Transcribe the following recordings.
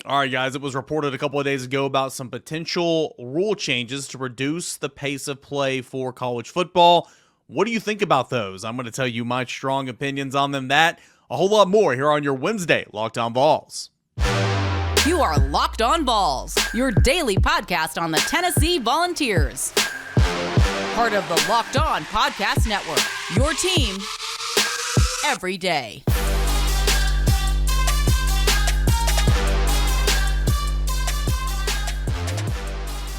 All right, guys, it was reported a couple of days ago about some potential rule changes to reduce the pace of play for college football. What do you think about those? I'm going to tell you my strong opinions on them. That, a whole lot more here on your Wednesday Locked On Vols. You are Locked On Vols, your daily podcast on the Tennessee Volunteers. Part of the Locked On Podcast Network, your team every day.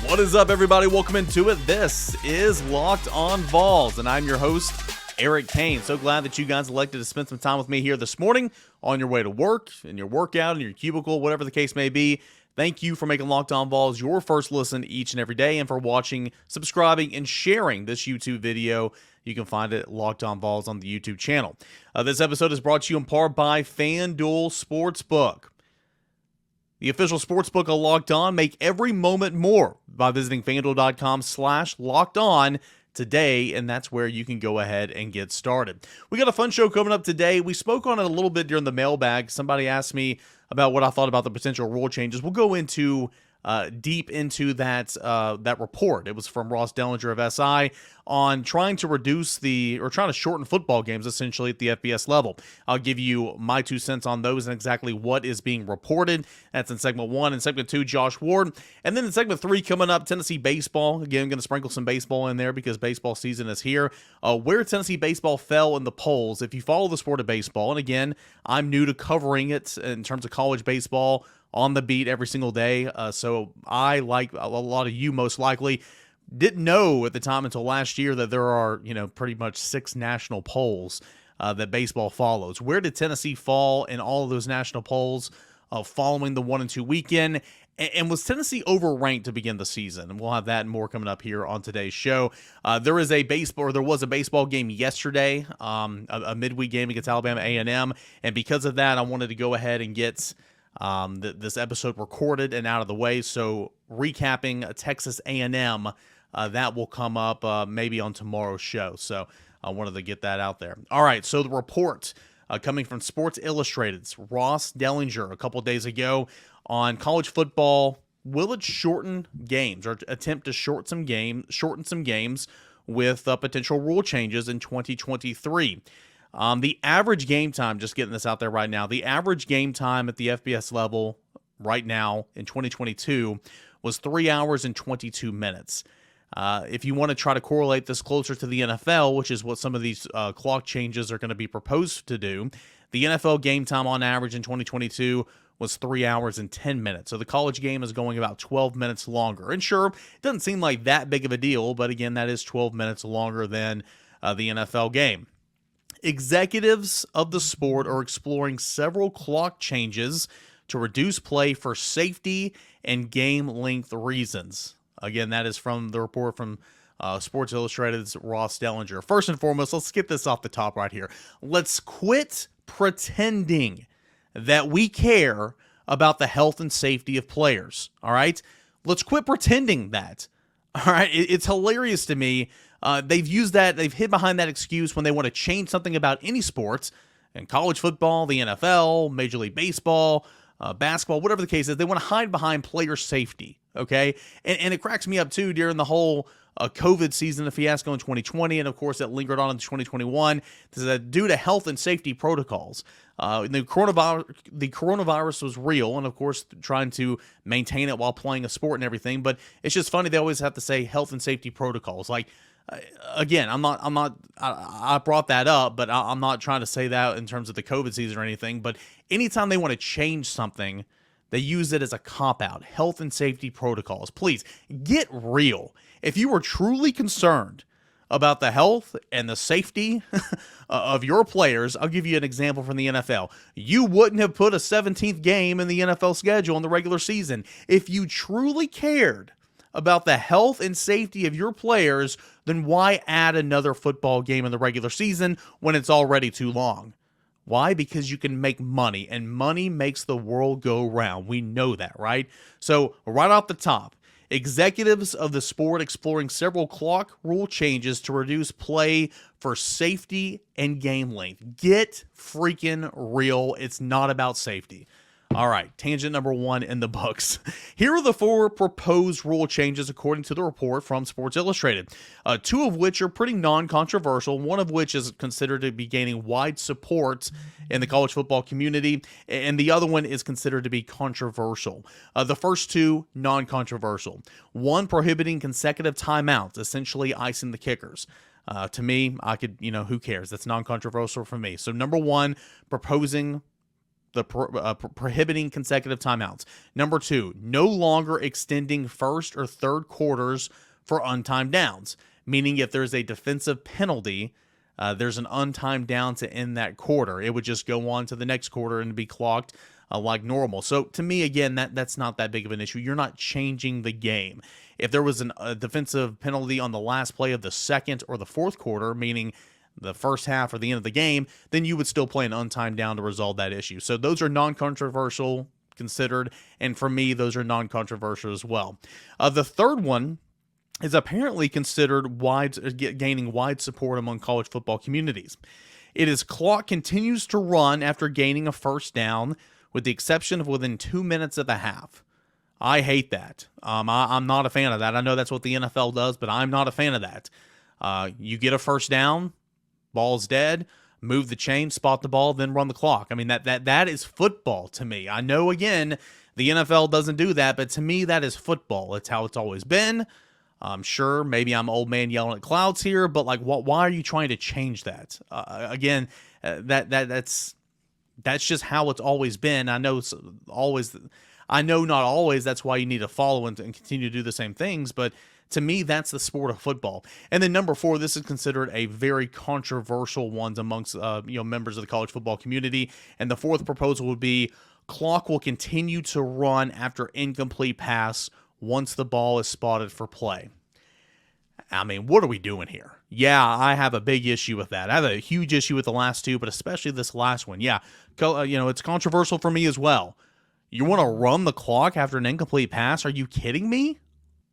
What is up, everybody? Welcome into it. This is Locked On Vols, and I'm your host, Eric Cain. So glad that you guys elected to spend some time with me here this morning on your way to work, in your workout, in your cubicle, whatever the case may be. Thank you for making Locked On Vols your first listen each and every day, and for watching, subscribing, and sharing this YouTube video. You can find it at Locked On Vols on the YouTube channel. This episode is brought to you in part by FanDuel Sportsbook, the official sportsbook of Locked On. Make every moment more by visiting FanDuel.com/LockedOn today, and that's where you can go ahead and get started. We got a fun show coming up today. We spoke on it a little bit during the mailbag. Somebody asked me about what I thought about the potential rule changes. We'll go into deep into that report. It was from Ross Dellenger of SI on trying to trying to shorten football games essentially at the FBS level. I'll give you my 2 cents on those and exactly what is being reported. That's in segment 1. In segment 2, Josh Ward. And then in segment 3 coming up, Tennessee baseball. Again, I'm going to sprinkle some baseball in there because baseball season is here. Where Tennessee baseball fell in the polls. If you follow the sport of baseball, and again, I'm new to covering it in terms of college baseball on the beat every single day. So I, like a lot of you most likely, didn't know at the time until last year that there are, pretty much 6 national polls that baseball follows. Where did Tennessee fall in all of those national polls following the 1 and 2 weekend? And was Tennessee overranked to begin the season? And we'll have that and more coming up here on today's show. There was a baseball game yesterday, a midweek game against Alabama A&M. And because of that, I wanted to go ahead and get this episode recorded and out of the way. So recapping Texas A&M, that will come up maybe on tomorrow's show. So I wanted to get that out there. All right, so the report coming from Sports Illustrated's Ross Dellenger a couple days ago on college football. Will it shorten games or attempt to shorten some games with potential rule changes in 2023? The average game time, just getting this out there right now, the average game time at the FBS level right now in 2022 was 3 hours and 22 minutes. If you want to try to correlate this closer to the NFL, which is what some of these clock changes are going to be proposed to do, the NFL game time on average in 2022 was 3 hours and 10 minutes. So the college game is going about 12 minutes longer. And sure, it doesn't seem like that big of a deal, but again, that is 12 minutes longer than the NFL game. Executives of the sport are exploring several clock changes to reduce play for safety and game length reasons. Again, that is from the report from Sports Illustrated's Ross Dellenger. First and foremost, let's get this off the top right here. Let's quit pretending that we care about the health and safety of players, all right? Let's quit pretending that, all right? It's hilarious to me. They've hid behind that excuse when they want to change something about any sports, and college football, the NFL, Major League Baseball, basketball, whatever the case is. They want to hide behind player safety, okay? And it cracks me up, too, during the whole COVID season, the fiasco in 2020, and of course, it lingered on into 2021. This is due to health and safety protocols. The coronavirus was real, and of course, trying to maintain it while playing a sport and everything, but it's just funny they always have to say health and safety protocols. Like, again, I brought that up, but I'm not trying to say that in terms of the COVID season or anything, but anytime they want to change something, they use it as a cop-out. Health and safety protocols. Please, get real. If you were truly concerned about the health and the safety of your players, I'll give you an example from the NFL. You wouldn't have put a 17th game in the NFL schedule in the regular season. If you truly cared about the health and safety of your players, then why add another football game in the regular season when it's already too long? Why? Because you can make money, and money makes the world go round. We know that, right? So right off the top, executives of the sport exploring several clock rule changes to reduce play for safety and game length. Get freaking real. It's not about safety. All right, tangent number 1 in the books. Here are the 4 proposed rule changes according to the report from Sports Illustrated, 2 of which are pretty non-controversial, one of which is considered to be gaining wide support in the college football community, and the other one is considered to be controversial. The first 2, non-controversial. 1, prohibiting consecutive timeouts, essentially icing the kickers. To me, I could, who cares? That's non-controversial for me. So number 1, proposing the prohibiting consecutive timeouts. Number 2, no longer extending first or third quarters for untimed downs, meaning if there's a defensive penalty, there's an untimed down to end that quarter. It would just go on to the next quarter and be clocked like normal. So to me, again, that's not that big of an issue. You're not changing the game. If there was a defensive penalty on the last play of the second or the fourth quarter, meaning the first half or the end of the game, then you would still play an untimed down to resolve that issue. So those are non-controversial considered, and for me, those are non-controversial as well. The third one is apparently considered gaining wide support among college football communities. It is clock continues to run after gaining a first down, with the exception of within 2 minutes of the half. I hate that. I'm not a fan of that. I know that's what the NFL does, but I'm not a fan of that. You get a first down, ball's dead, move the chain, spot the ball, then run the clock. I mean, that is football to me. I know, again, the NFL doesn't do that, but to me, that is football. It's how it's always been. I'm sure maybe I'm old man yelling at clouds here, but like, why are you trying to change that? Again, that's just how it's always been. I know not always that's why you need to follow and continue to do the same things, but to me, that's the sport of football. And then number 4, this is considered a very controversial one amongst members of the college football community. And the 4th proposal would be clock will continue to run after incomplete pass once the ball is spotted for play. I mean, what are we doing here? Yeah, I have a big issue with that. I have a huge issue with the last 2, but especially this last one. Yeah, it's controversial for me as well. You want to run the clock after an incomplete pass? Are you kidding me?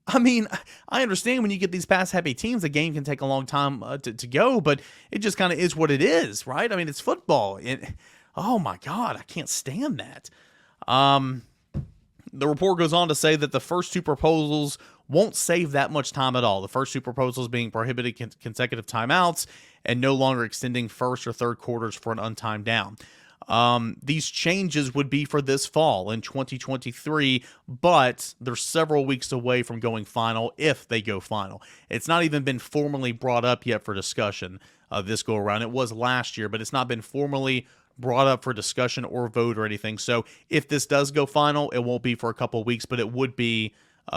I mean, I understand when you get these pass-heavy teams, the game can take a long time to go, but it just kind of is what it is, right? I mean, it's football. Oh, my God, I can't stand that. The report goes on to say that the first 2 proposals won't save that much time at all. The first 2 proposals being prohibited consecutive timeouts and no longer extending first or third quarters for an untimed down. These changes would be for this fall in 2023, but they're several weeks away from going final if they go final. It's not even been formally brought up yet for discussion this go around. It was last year, but it's not been formally brought up for discussion or vote or anything. So if this does go final, it won't be for a couple of weeks, but it would be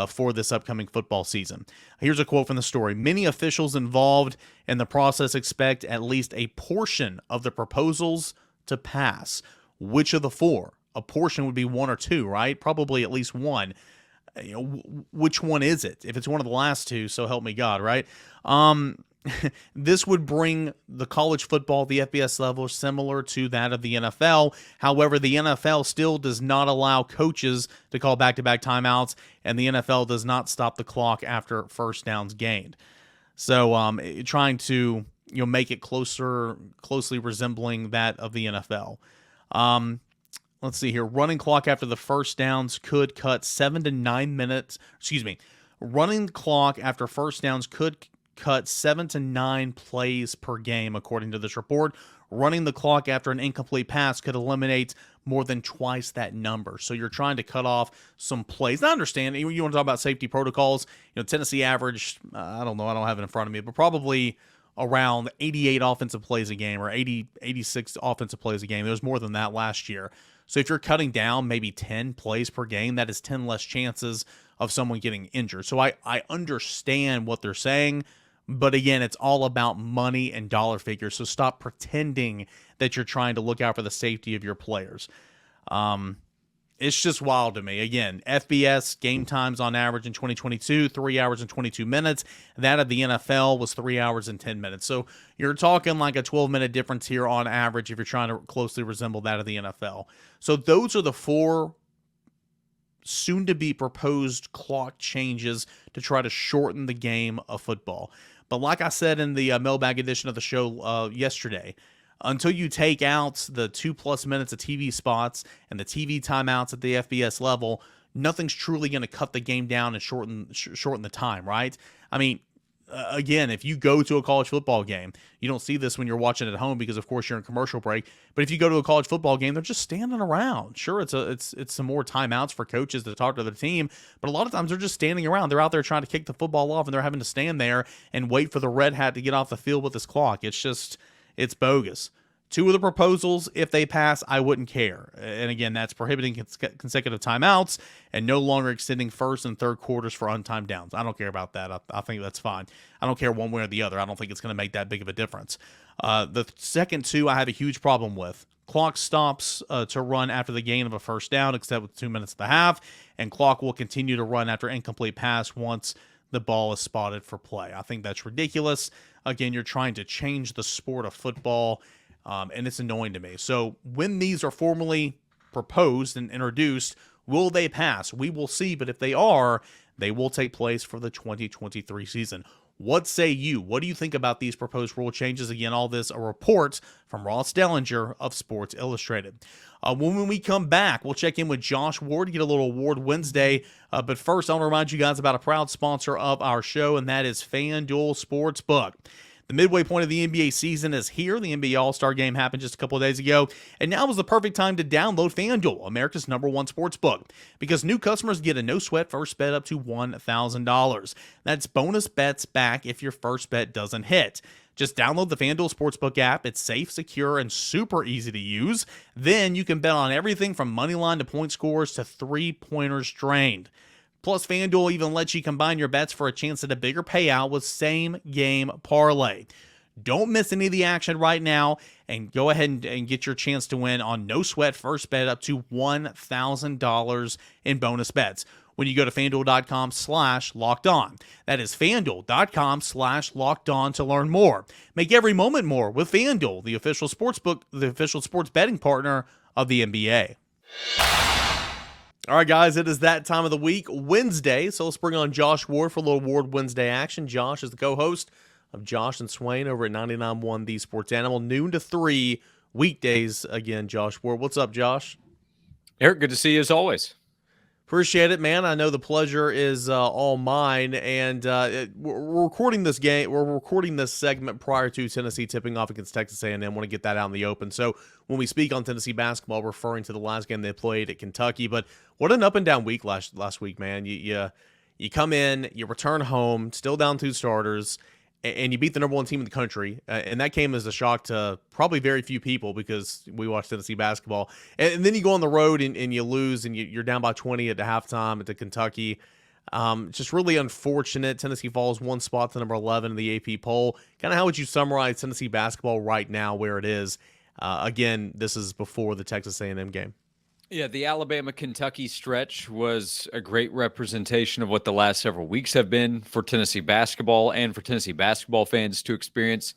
for this upcoming football season. Here's a quote from the story. Many officials involved in the process expect at least a portion of the proposals to pass. Which of the 4? A portion would be 1 or 2, right? Probably at least 1. Which one is it? If it's one of the last 2, so help me God, right? This would bring the college football, the FBS level, similar to that of the NFL. However, the NFL still does not allow coaches to call back-to-back timeouts, and the NFL does not stop the clock after first downs gained. So trying to make it closely resembling that of the NFL. Let's see here. Running clock after the first downs could cut 7 to 9 minutes. Running clock after first downs could cut 7 to 9 plays per game, according to this report. Running the clock after an incomplete pass could eliminate more than twice that number. So you're trying to cut off some plays. Now, I understand you want to talk about safety protocols. Tennessee averaged, I don't know, I don't have it in front of me, but probably around 88 offensive plays a game or 86 offensive plays a game. There was more than that last year. So if you're cutting down maybe 10 plays per game, that is 10 less chances of someone getting injured. So I understand what they're saying, but again, it's all about money and dollar figures. So stop pretending that you're trying to look out for the safety of your players. It's just wild to me. Again, FBS game times on average in 2022, 3 hours and 22 minutes. That of the NFL was 3 hours and 10 minutes. So you're talking like a 12-minute difference here on average if you're trying to closely resemble that of the NFL. So those are the 4 soon-to-be proposed clock changes to try to shorten the game of football. But like I said in the mailbag edition of the show yesterday, until you take out the 2+ minutes of TV spots and the TV timeouts at the FBS level, nothing's truly going to cut the game down and shorten the time, right? I mean, again, if you go to a college football game, you don't see this when you're watching at home because, of course, you're in commercial break. But if you go to a college football game, they're just standing around. Sure, it's some more timeouts for coaches to talk to the team, but a lot of times they're just standing around. They're out there trying to kick the football off, and they're having to stand there and wait for the red hat to get off the field with his clock. It's bogus. Two of the proposals, if they pass, I wouldn't care. And again, that's prohibiting consecutive timeouts and no longer extending first and third quarters for untimed downs. I don't care about that. I think that's fine. I don't care one way or the other. I don't think it's going to make that big of a difference. The second two, I have a huge problem with. Clock stops to run after the gain of a first down, except with 2 minutes and a half, and clock will continue to run after incomplete pass once the ball is spotted for play. I think that's ridiculous. Again, you're trying to change the sport of football, and it's annoying to me. So when these are formally proposed and introduced, will they pass? We will see, but if they are, they will take place for the 2023 season. What say you? What do you think about these proposed rule changes? Again, all this a report from Ross Dellenger of Sports Illustrated. When we come back, we'll check in with Josh Ward, get a little Award Wednesday. But first, I want to remind you guys about a proud sponsor of our show, and that is FanDuel Sportsbook. The midway point of the NBA season is here. The NBA All-Star Game happened just a couple of days ago, and now is the perfect time to download FanDuel, America's #1 sportsbook, because new customers get a no-sweat first bet up to $1,000. That's bonus bets back if your first bet doesn't hit. Just download the FanDuel Sportsbook app. It's safe, secure, and super easy to use. Then you can bet on everything from money line to point scores to three-pointers drained. Plus, FanDuel even lets you combine your bets for a chance at a bigger payout with same-game parlay. Don't miss any of the action right now, and go ahead and get your chance to win on no-sweat first bet up to $1,000 in bonus bets when you go to FanDuel.com/lockedon. That is FanDuel.com/lockedon to learn more. Make every moment more with FanDuel, the official sportsbook, the official sports betting partner of the NBA. All right, guys, it is that time of the week, Wednesday, so let's bring on Josh Ward for a little Ward Wednesday action. Josh is the co-host of Josh and Swain over at 99.1 The Sports Animal, noon to 3 weekdays. Again, Josh Ward. What's up, Josh? Eric, good to see you as always. Appreciate it, man. I know the pleasure is all mine, and we're recording this game. We're recording this segment prior to Tennessee tipping off against Texas A&M. Want to get that out in the open. So when we speak on Tennessee basketball, referring to the last game they played at Kentucky. But what an up and down week last week, man. You come in, you return home, still down 2 starters, and you beat the #1 team in the country. And that came as a shock to probably very few people because we watch Tennessee basketball. And then you go on the road and you lose, and you're down by 20 at the halftime at Kentucky. Just really unfortunate. Tennessee falls 1 spot to number 11 in the AP poll. Kind of how would you summarize Tennessee basketball right now where it is? Again, this is before the Texas A&M game. Yeah, the Alabama-Kentucky stretch was a great representation of what the last several weeks have been for Tennessee basketball and for Tennessee basketball fans to experience,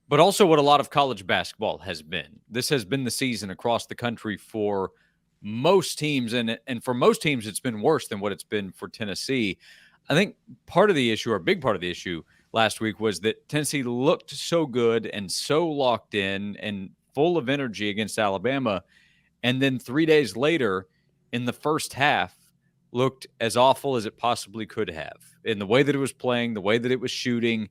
but also what a lot of college basketball has been. This has been the season across the country for most teams, and for most teams, it's been worse than what it's been for Tennessee. I think part of the issue, or a big part of the issue last week, was that Tennessee looked so good and so locked in and full of energy against Alabama, and then 3 days later, in the first half, looked as awful as it possibly could have. In the way that it was playing, the way that it was shooting,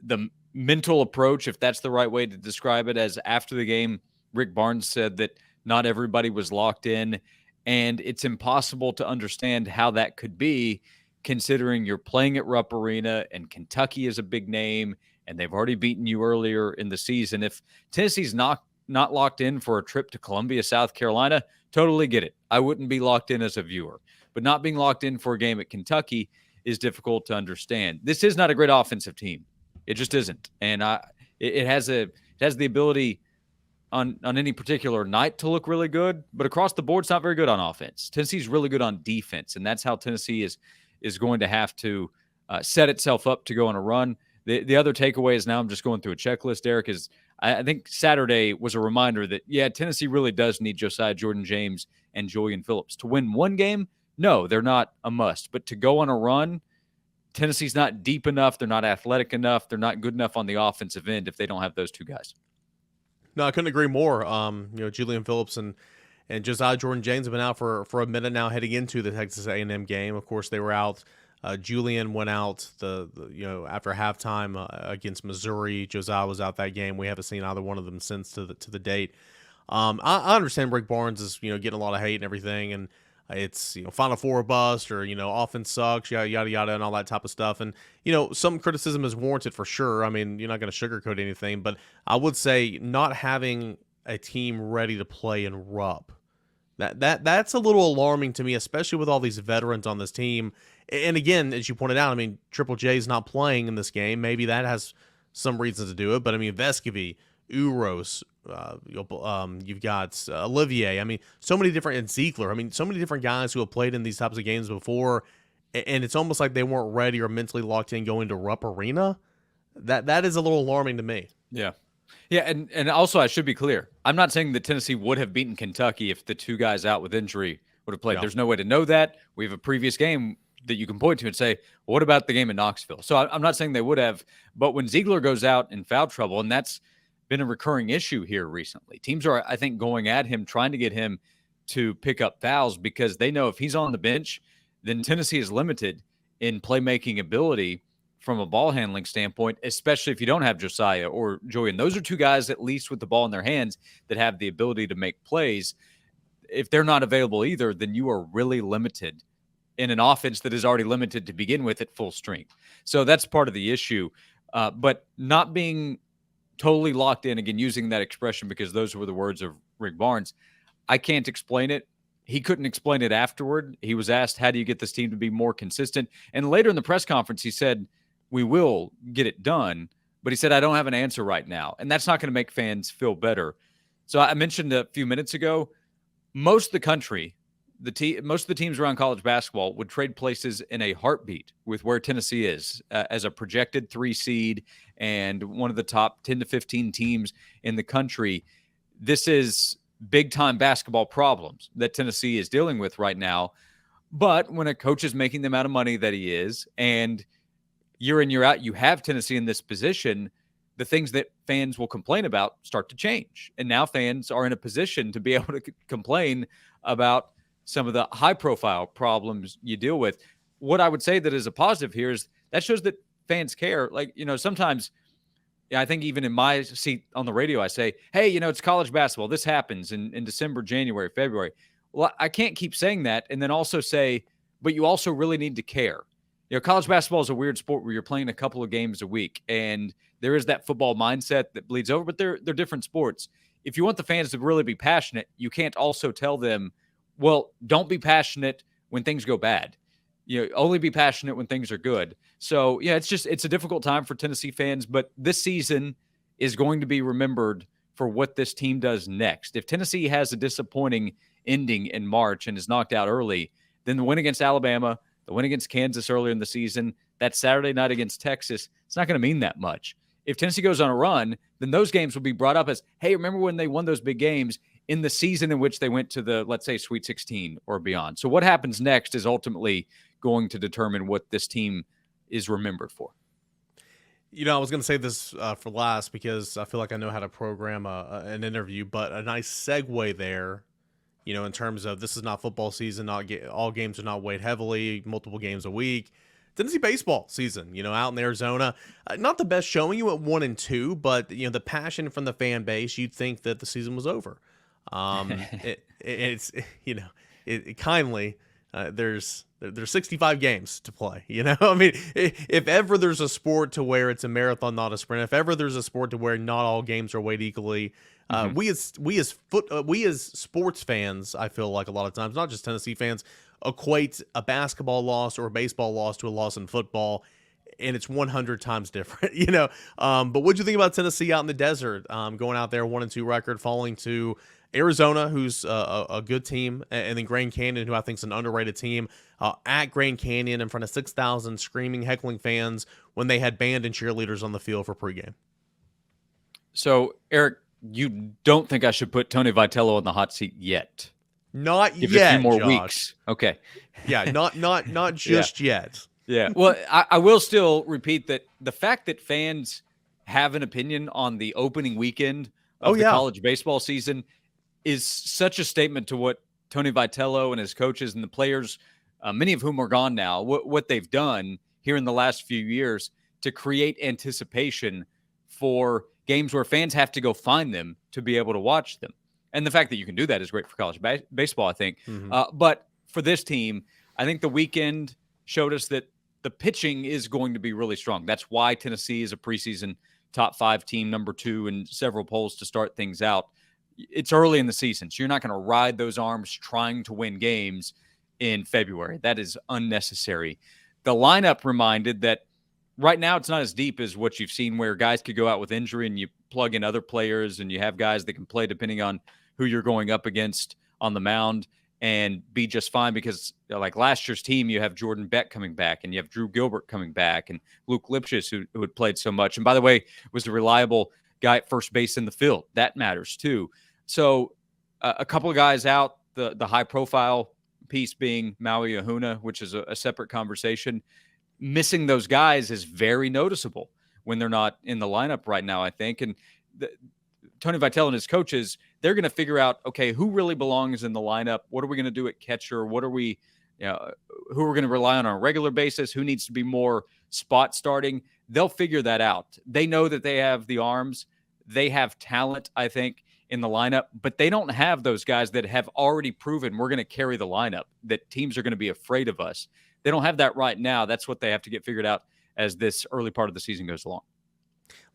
the mental approach, if that's the right way to describe it, as after the game, Rick Barnes said that not everybody was locked in, and it's impossible to understand how that could be, considering you're playing at Rupp Arena, and Kentucky is a big name, and they've already beaten you earlier in the season. If Tennessee's not locked in for a trip to Columbia, South Carolina, totally get it. I wouldn't be locked in as a viewer. But not being locked in for a game at Kentucky is difficult to understand. This is not a great offensive team. It just isn't. And it has the ability on any particular night to look really good, but across the board, it's not very good on offense. Tennessee's really good on defense, and that's how Tennessee is going to have to set itself up to go on a run. The other takeaway is, now I'm just going through a checklist, Eric, is I think Saturday was a reminder that, yeah, Tennessee really does need Josiah Jordan-James and Julian Phillips. To win one game, no, they're not a must. But to go on a run, Tennessee's not deep enough. They're not athletic enough. They're not good enough on the offensive end if they don't have those two guys. No, I couldn't agree more. Julian Phillips and Josiah Jordan-James have been out for a minute now heading into the Texas A&M game. Of course, they were out. Julian went out after halftime against Missouri. Josiah was out that game. We haven't seen either one of them since to the date. I understand Rick Barnes is getting a lot of hate and everything, and it's Final Four bust or offense sucks, yada yada yada, and all that type of stuff. And some criticism is warranted for sure. I mean, you're not going to sugarcoat anything, but I would say not having a team ready to play in Rupp, that's a little alarming to me, especially with all these veterans on this team. And again, as you pointed out, I mean, Triple J's not playing in this game. Maybe that has some reasons to do it, but I mean, Vescovy, Uros, you've got Olivier. I mean, so many different, and Ziegler. I mean, so many different guys who have played in these types of games before, and it's almost like they weren't ready or mentally locked in going to Rupp Arena. That is a little alarming to me. Yeah. Yeah, and also I should be clear. I'm not saying that Tennessee would have beaten Kentucky if the two guys out with injury would have played. Yeah. There's no way to know that. We have a previous game that you can point to and say, well, what about the game in Knoxville? So I'm not saying they would have, but when Ziegler goes out in foul trouble, and that's been a recurring issue here recently, teams are, I think, going at him, trying to get him to pick up fouls because they know if he's on the bench, then Tennessee is limited in playmaking ability from a ball handling standpoint, especially if you don't have Josiah or Julian. Those are two guys, at least with the ball in their hands, that have the ability to make plays. If they're not available either, then you are really limited in an offense that is already limited to begin with at full strength. So that's part of the issue. But not being totally locked in, again, using that expression because those were the words of Rick Barnes, I can't explain it. He couldn't explain it afterward. He was asked, how do you get this team to be more consistent? And later in the press conference, he said, we will get it done. But he said, I don't have an answer right now. And that's not going to make fans feel better. So I mentioned a few minutes ago, most of the country, most of the teams around college basketball would trade places in a heartbeat with where Tennessee is as a projected 3 seed and one of the top 10 to 15 teams in the country. This is big-time basketball problems that Tennessee is dealing with right now. But when a coach is making the amount of money that he is, and year in, year out, you have Tennessee in this position, the things that fans will complain about start to change. And now fans are in a position to be able to complain about some of the high-profile problems you deal with. What I would say that is a positive here is that shows that fans care. Like, sometimes I think even in my seat on the radio, I say, hey, it's college basketball. This happens in December, January, February. Well, I can't keep saying that and then also say, but you also really need to care. College basketball is a weird sport where you're playing a couple of games a week, and there is that football mindset that bleeds over, but they're different sports. If you want the fans to really be passionate, you can't also tell them, well, don't be passionate when things go bad. Only be passionate when things are good. So, it's a difficult time for Tennessee fans, but this season is going to be remembered for what this team does next. If Tennessee has a disappointing ending in March and is knocked out early, then the win against Alabama, the win against Kansas earlier in the season, that Saturday night against Texas, it's not going to mean that much. If Tennessee goes on a run, then those games will be brought up as, hey, remember when they won those big games in the season in which they went to the, let's say, Sweet 16 or beyond. So what happens next is ultimately going to determine what this team is remembered for. I was going to say this for last because I feel like I know how to program an interview, but a nice segue there, in terms of this is not football season, all games are not weighed heavily, multiple games a week. Tennessee baseball season, out in Arizona, not the best showing. You went 1-2, but the passion from the fan base, you'd think that the season was over. It's kindly there's 65 games to play. I mean, if ever there's a sport to where it's a marathon, not a sprint, if ever there's a sport to where not all games are weighed equally, we as sports fans, I feel like a lot of times, not just Tennessee fans, equate a basketball loss or a baseball loss to a loss in football, and it's 100 times different. But what'd you think about Tennessee out in the desert, going out there 1-2 record, falling to Arizona, who's a good team, and then Grand Canyon, who I think is an underrated team, at Grand Canyon in front of 6,000 screaming, heckling fans when they had band and cheerleaders on the field for pregame? So, Eric, you don't think I should put Tony Vitello on the hot seat yet? Not Give yet, it a few more Josh. weeks. Okay. Yeah, not just yet. Yeah. Well, I will still repeat that the fact that fans have an opinion on the opening weekend of the yeah. college baseball season is such a statement to what Tony Vitello and his coaches and the players, many of whom are gone now, what they've done here in the last few years to create anticipation for games where fans have to go find them to be able to watch them. And the fact that you can do that is great for college baseball, I think. But for this team, I think the weekend showed us that the pitching is going to be really strong. That's why Tennessee is a preseason top 5 team, number 2 in several polls to start things out. It's early in the season, so you're not going to ride those arms trying to win games in February. That is unnecessary. The lineup reminded that right now it's not as deep as what you've seen where guys could go out with injury and you plug in other players and you have guys that can play depending on who you're going up against on the mound and be just fine because like last year's team, you have Jordan Beck coming back and you have Drew Gilbert coming back and Luke Lipschitz who had played so much. And by the way, was a reliable guy at first base in the field. That matters too. So a couple of guys out, the high profile piece being Maui Ahuna, which is a separate conversation. Missing those guys is very noticeable when they're not in the lineup right now, I think. And Tony Vitello and his coaches, they're going to figure out, okay, who really belongs in the lineup? What are we going to do at catcher? What are we, who are we going to rely on a regular basis? Who needs to be more spot starting? They'll figure that out. They know that they have the arms. They have talent, I think, in the lineup, but they don't have those guys that have already proven we're going to carry the lineup, that teams are going to be afraid of us. They don't have that right now. That's what they have to get figured out as this early part of the season goes along.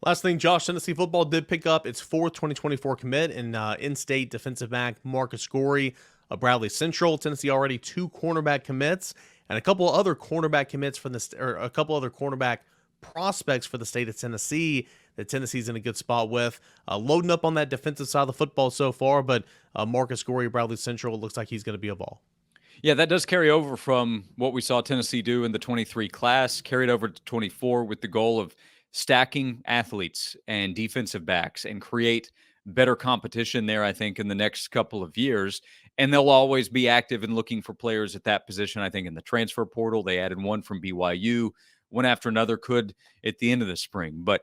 Last thing, Josh, Tennessee football did pick up its 4th 2024 commit in-state defensive back Marcus Gorey of Bradley Central. Tennessee already 2 cornerback commits and a couple other cornerback commits from a couple other cornerback prospects for the state of Tennessee that Tennessee's in a good spot with. Loading up on that defensive side of the football so far, but Marcus Gorey of Bradley Central looks like he's going to be a Vol. Yeah, that does carry over from what we saw Tennessee do in the 23 class, carried over to 24 with the goal of stacking athletes and defensive backs and create better competition there, I think, in the next couple of years. And they'll always be active in looking for players at that position. I think in the transfer portal, they added one from BYU, one after another could at the end of the spring. But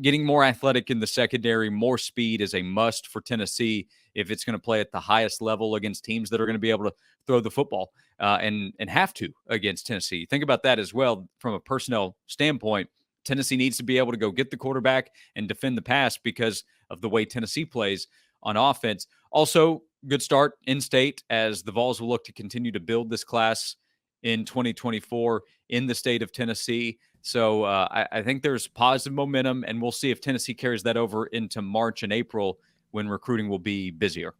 getting more athletic in the secondary, more speed is a must for Tennessee if it's going to play at the highest level against teams that are going to be able to throw the football and have to against Tennessee. Think about that as well from a personnel standpoint. Tennessee needs to be able to go get the quarterback and defend the pass because of the way Tennessee plays on offense. Also, good start in state as the Vols will look to continue to build this class in 2024 in the state of Tennessee. So I think there's positive momentum, and we'll see if Tennessee carries that over into March and April when recruiting will be busier.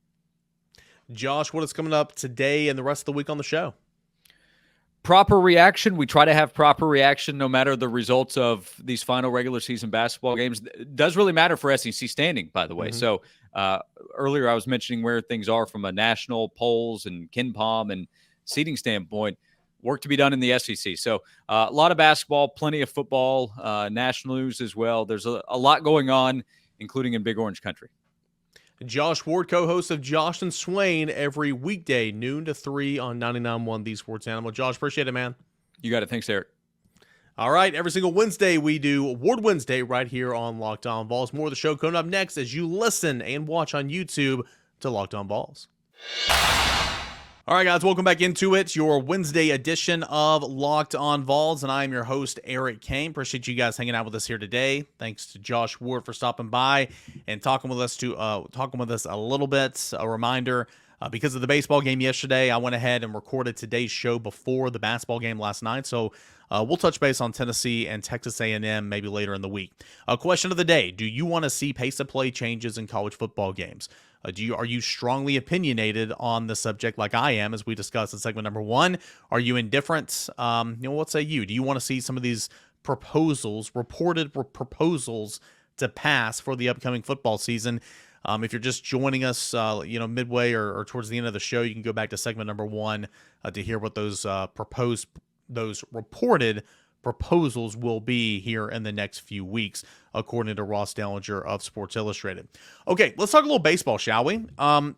Josh, what is coming up today and the rest of the week on the show? Proper reaction. We try to have proper reaction no matter the results of these final regular season basketball games. It does really matter for SEC standing, by the way. So earlier I was mentioning where things are from a national polls and KenPom and seeding standpoint. Work to be done in the SEC. So a lot of basketball, plenty of football, national news as well. There's a lot going on, including in Big Orange Country. Josh Ward, co-host of Josh and Swain, every weekday, noon to 3 on 99.1 The Sports Animal. Josh, appreciate it, man. You got it. Thanks, Eric. All right, every single Wednesday we do Award Wednesday right here on Locked On Vols. More of the show coming up next as you listen and watch on YouTube to Locked On Vols. All right, guys, welcome back into it, your Wednesday edition of Locked On Vols, and I am your host, Eric Cain. Appreciate you guys hanging out with us here today. Thanks to Josh Ward for stopping by and talking with us a little bit. A reminder, because of the baseball game yesterday, I went ahead and recorded today's show before the basketball game last night, so we'll touch base on Tennessee and Texas A&M maybe later in the week. Question of the day, do you want to see pace of play changes in college football games? Are you strongly opinionated on the subject like I am, as we discussed in segment number 1? Are you indifferent? What say you? Do you want to see some of these reported proposals to pass for the upcoming football season? If you're just joining us, midway or towards the end of the show, you can go back to segment number 1 to hear what those reported proposals will be here in the next few weeks, according to Ross Dellenger of Sports Illustrated. Okay, let's talk a little baseball, shall we?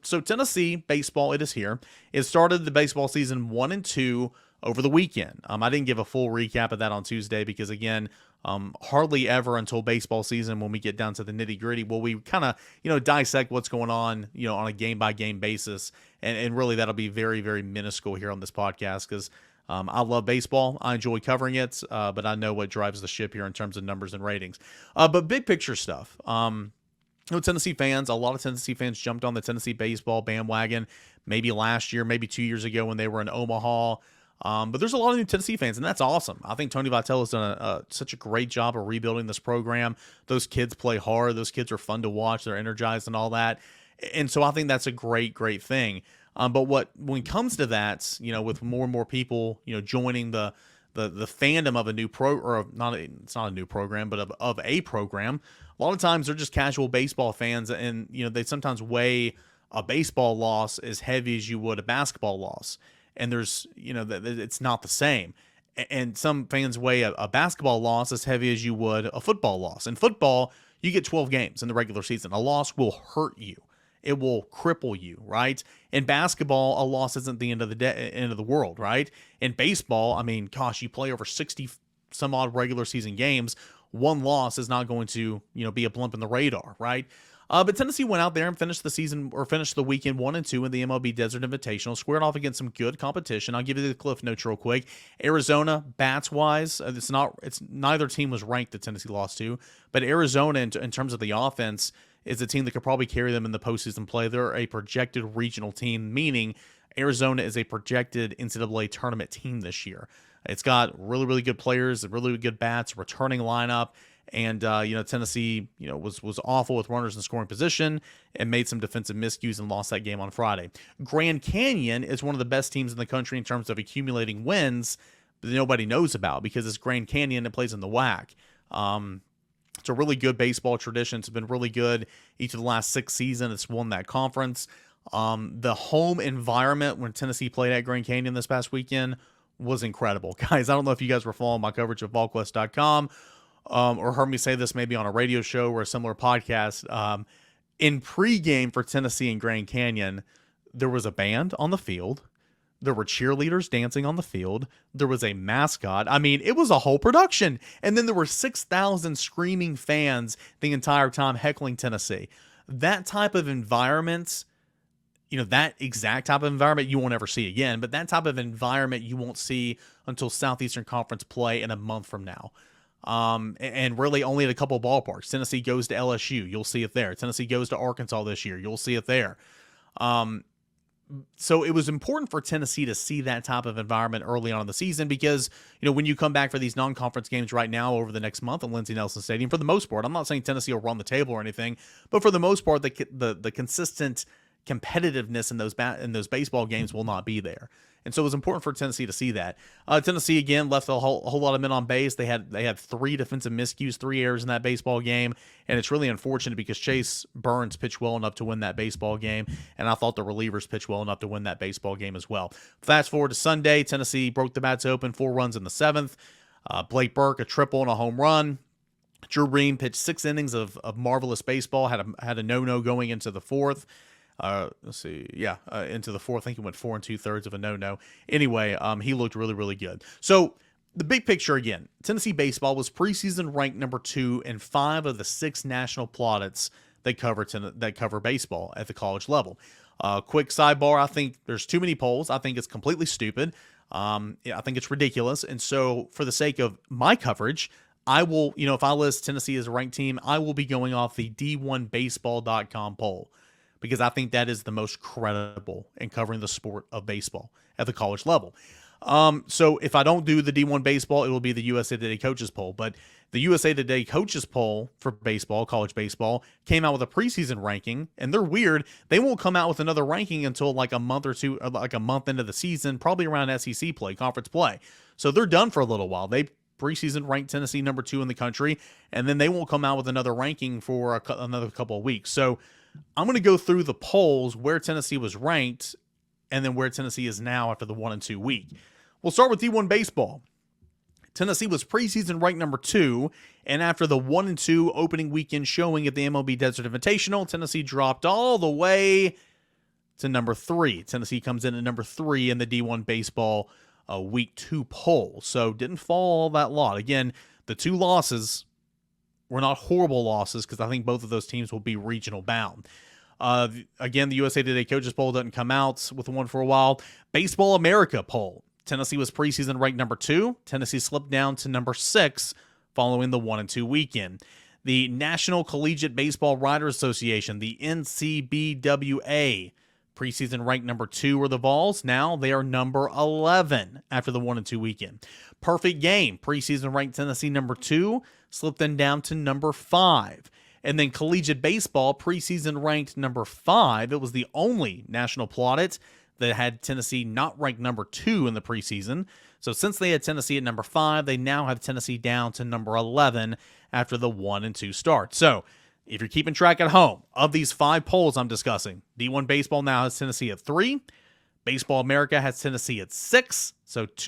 So Tennessee baseball, it is here. It started the baseball season 1 and 2 over the weekend. I didn't give a full recap of that on Tuesday because, again, Hardly ever until baseball season, when we get down to the nitty gritty, will we kind of, dissect what's going on, on a game by game basis. And really that'll be very, very minuscule here on this podcast, because I love baseball. I enjoy covering it, but I know what drives the ship here in terms of numbers and ratings. But big picture stuff. Tennessee fans, a lot of Tennessee fans jumped on the Tennessee baseball bandwagon maybe last year, maybe 2 years ago when they were in Omaha. But there's a lot of new Tennessee fans, and that's awesome. I think Tony Vitello has done such a great job of rebuilding this program. Those kids play hard. Those kids are fun to watch. They're energized and all that. And so I think that's a great, great thing. But when it comes to that, with more and more people, joining the fandom of a new it's not a new program, but of a program, a lot of times they're just casual baseball fans, and they sometimes weigh a baseball loss as heavy as you would a basketball loss. And there's, it's not the same. And some fans weigh a basketball loss as heavy as you would a football loss. In football, you get 12 games in the regular season. A loss will hurt you. It will cripple you, right? In basketball, a loss isn't the end of the end of the world, right? In baseball, I mean, gosh, you play over 60 some odd regular season games. One loss is not going to, be a blimp in the radar, right? But Tennessee went out there and finished the weekend 1-2 in the MLB Desert Invitational, squared off against some good competition. I'll give you the cliff notes real quick. Arizona, bats wise, it's neither team was ranked that Tennessee lost to, but Arizona in terms of the offense is a team that could probably carry them in the postseason play. They're a projected regional team, meaning Arizona is a projected NCAA tournament team this year. It's got really, really good players, really good bats, returning lineup. And, Tennessee, was awful with runners in scoring position and made some defensive miscues and lost that game on Friday. Grand Canyon is one of the best teams in the country in terms of accumulating wins that nobody knows about, because it's Grand Canyon that plays in the WAC. It's a really good baseball tradition. It's been really good each of the last 6 seasons. It's won that conference. The home environment when Tennessee played at Grand Canyon this past weekend was incredible. Guys, I don't know if you guys were following my coverage of VolQuest.com, or heard me say this maybe on a radio show or a similar podcast. In pregame for Tennessee and Grand Canyon, there was a band on the field. There were cheerleaders dancing on the field. There was a mascot. I mean, it was a whole production. And then there were 6,000 screaming fans the entire time heckling Tennessee. That type of environment, that exact type of environment you won't ever see again. But that type of environment you won't see until Southeastern Conference play in a month from now. And really only at a couple of ballparks. Tennessee goes to LSU. You'll see it there. Tennessee goes to Arkansas this year. You'll see it there. So it was important for Tennessee to see that type of environment early on in the season, because, when you come back for these non-conference games right now over the next month at Lindsey Nelson Stadium, for the most part, I'm not saying Tennessee will run the table or anything, but for the most part, the consistent competitiveness in those baseball games will not be there. And so it was important for Tennessee to see that. Tennessee, again, left a whole lot of men on base. They had 3 defensive miscues, 3 errors in that baseball game, and it's really unfortunate because Chase Burns pitched well enough to win that baseball game, and I thought the relievers pitched well enough to win that baseball game as well. Fast forward to Sunday, Tennessee broke the bats open, 4 runs in the 7th. Blake Burke, a triple and a home run. Drew Ream pitched 6 innings of marvelous baseball, had a no-no going into the 4th. Into the 4th. I think he went 4 2/3 of a no-no. Anyway, he looked really, really good. So the big picture again, Tennessee baseball was preseason ranked number 2 in 5 of the 6 national plaudits that cover baseball at the college level. Quick sidebar: I think there's too many polls. I think it's completely stupid. I think it's ridiculous. And so, for the sake of my coverage, I will, if I list Tennessee as a ranked team, I will be going off the D1Baseball.com poll, because I think that is the most credible in covering the sport of baseball at the college level. So if I don't do the D1 baseball, it will be the USA Today Coaches Poll. But the USA Today Coaches Poll for baseball, college baseball, came out with a preseason ranking, and they're weird. They won't come out with another ranking until like a month or two, like a month into the season, probably around SEC play, conference play. So they're done for a little while. They preseason ranked Tennessee number 2 in the country, and then they won't come out with another ranking for another couple of weeks. So I'm going to go through the polls where Tennessee was ranked and then where Tennessee is now after the 1 and 2 week. We'll start with D1 baseball. Tennessee was preseason ranked number 2, and after the 1 and 2 opening weekend showing at the MLB Desert Invitational, Tennessee dropped all the way to number 3. Tennessee comes in at number 3 in the D1 baseball week 2 poll, so didn't fall all that lot. Again, the two losses were not horrible losses because I think both of those teams will be regional bound. Again, the USA Today Coaches Poll doesn't come out with one for a while. Baseball America poll. Tennessee was preseason ranked number 2. Tennessee slipped down to number 6 following the 1-2 weekend. The National Collegiate Baseball Writers Association, the NCBWA, preseason ranked number 2 were the Vols. Now they are number 11 after the 1-2 weekend. Perfect Game, preseason ranked Tennessee number 2, slipped then down to number 5. And then Collegiate Baseball, preseason ranked number 5. It was the only national plaudit that had Tennessee not ranked number 2 in the preseason. So since they had Tennessee at number 5, they now have Tennessee down to number 11 after the 1-2 start. So if you're keeping track at home, of these 5 polls I'm discussing, D1 Baseball now has Tennessee at 3. Baseball America has Tennessee at 6.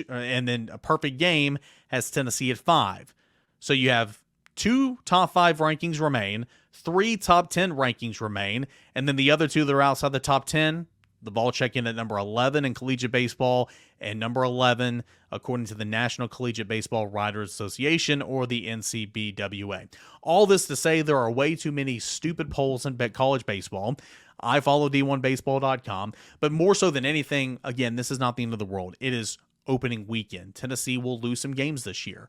And then A Perfect Game has Tennessee at 5. So you have 2 top 5 rankings remain, 3 top 10 rankings remain, and then the other 2 that are outside the top 10, the Vol check in at number 11 in collegiate baseball and number 11 according to the National Collegiate Baseball Writers Association, or the NCBWA. All this to say there are way too many stupid polls in college baseball. I follow D1Baseball.com, but more so than anything, again, this is not the end of the world. It is opening weekend. Tennessee will lose some games this year.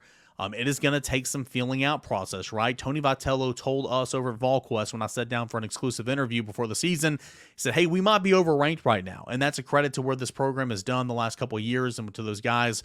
It is going to take some feeling out process, right? Tony Vitello told us over at VolQuest when I sat down for an exclusive interview before the season, he said, hey, we might be overranked right now. And that's a credit to where this program has done the last couple of years and to those guys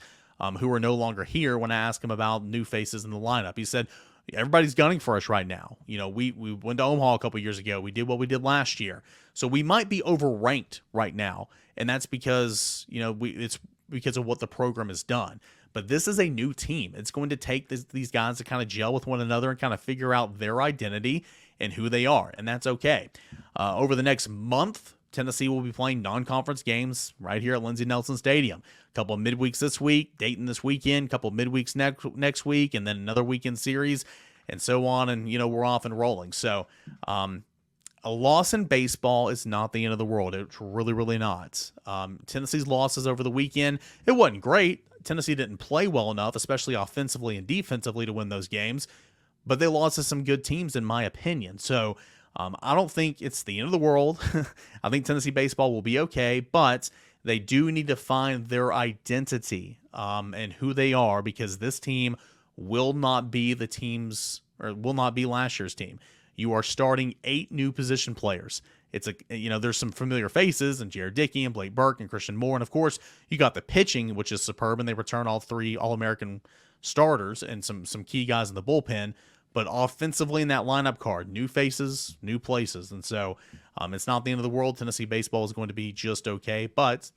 who are no longer here when I asked him about new faces in the lineup. He said, everybody's gunning for us right now. You know, we went to Omaha a couple of years ago. We did what we did last year. So we might be overranked right now. And that's because, you know, it's because of what the program has done. But this is a new team. It's going to take these guys to kind of gel with one another and kind of figure out their identity and who they are, and that's okay. Over the next month, Tennessee will be playing non-conference games right here at Lindsey Nelson Stadium. A couple of midweeks this week, Dayton this weekend, a couple of midweeks next week, and then another weekend series, and so on, and, you know, we're off and rolling. So a loss in baseball is not the end of the world. It's really, really not. Tennessee's losses over the weekend, it wasn't great. Tennessee didn't play well enough, especially offensively and defensively, to win those games, but they lost to some good teams, in my opinion. So I don't think it's the end of the world. I think Tennessee baseball will be okay, but they do need to find their identity and who they are, because this team will not be the teams, or will not be last year's team. You are starting 8 new position players. There's some familiar faces, and Jared Dickey and Blake Burke and Christian Moore. And of course, you got the pitching, which is superb, and they return all 3 All-American starters and some key guys in the bullpen. But offensively in that lineup card, new faces, new places. And so it's not the end of the world. Tennessee baseball is going to be just okay, but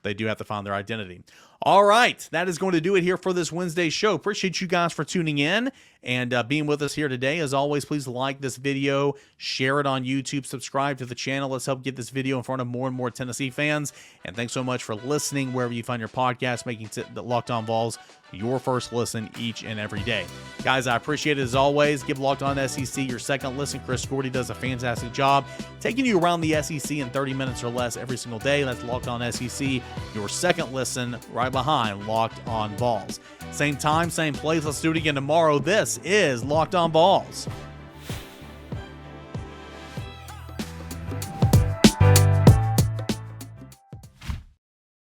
they do have to find their identity. All right, that is going to do it here for this Wednesday show. Appreciate you guys for tuning in and being with us here today. As always, please like this video, share it on YouTube, subscribe to the channel. Let's help get this video in front of more and more Tennessee fans. And thanks so much for listening wherever you find your podcast, making the Locked On Vols your first listen each and every day. Guys, I appreciate it as always. Give Locked On SEC your second listen. Chris Gordy does a fantastic job taking you around the SEC in 30 minutes or less every single day. That's Locked On SEC, your second listen, right behind Locked On Vols. Same time, same place. Let's do it again tomorrow. This is Locked On Vols.